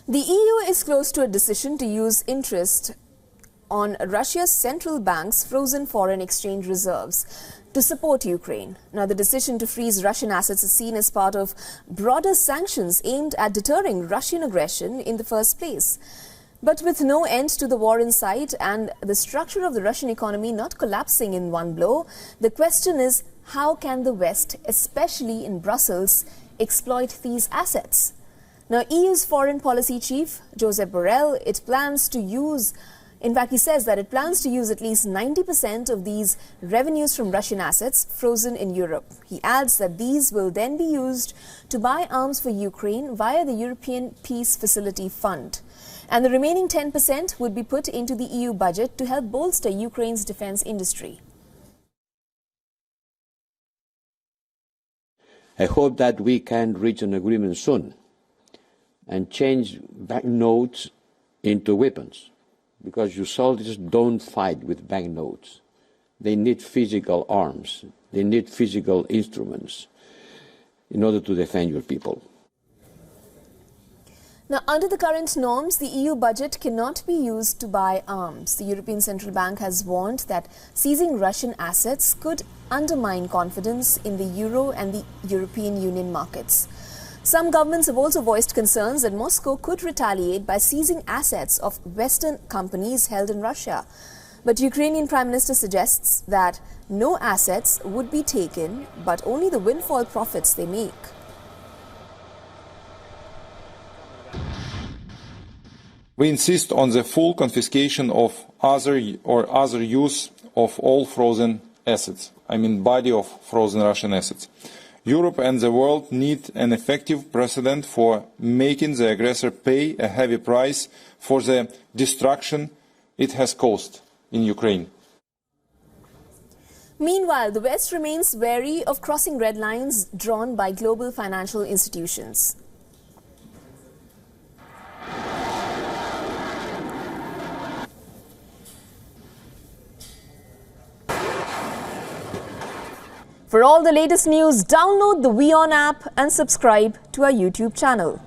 The EU is close to a decision to use interest on Russia's central bank's frozen foreign exchange reserves to support Ukraine. Now, the decision to freeze Russian assets is seen as part of broader sanctions aimed at deterring Russian aggression in the first place. But with no end to the war in sight and the structure of the Russian economy not collapsing in one blow, the question is, how can the West, especially in Brussels, exploit these assets? Now, EU's foreign policy chief, Josep Borrell, he says that it plans to use at least 90% of these revenues from Russian assets frozen in Europe. He adds that these will then be used to buy arms for Ukraine via the European Peace Facility Fund. And the remaining 10% would be put into the EU budget to help bolster Ukraine's defense industry. I hope that we can reach an agreement soon and change banknotes into weapons, because your soldiers don't fight with banknotes. They need physical arms. They need physical instruments in order to defend your people. Now, under the current norms, the EU budget cannot be used to buy arms. The European Central Bank has warned that seizing Russian assets could undermine confidence in the euro and the European Union markets. Some governments have also voiced concerns that Moscow could retaliate by seizing assets of Western companies held in Russia. But Ukrainian Prime Minister suggests that no assets would be taken, but only the windfall profits they make. We insist on the full confiscation of other use of all frozen assets, body of frozen Russian assets. Europe and the world need an effective precedent for making the aggressor pay a heavy price for the destruction it has caused in Ukraine. Meanwhile, the West remains wary of crossing red lines drawn by global financial institutions. For all the latest news, download the WION app and subscribe to our YouTube channel.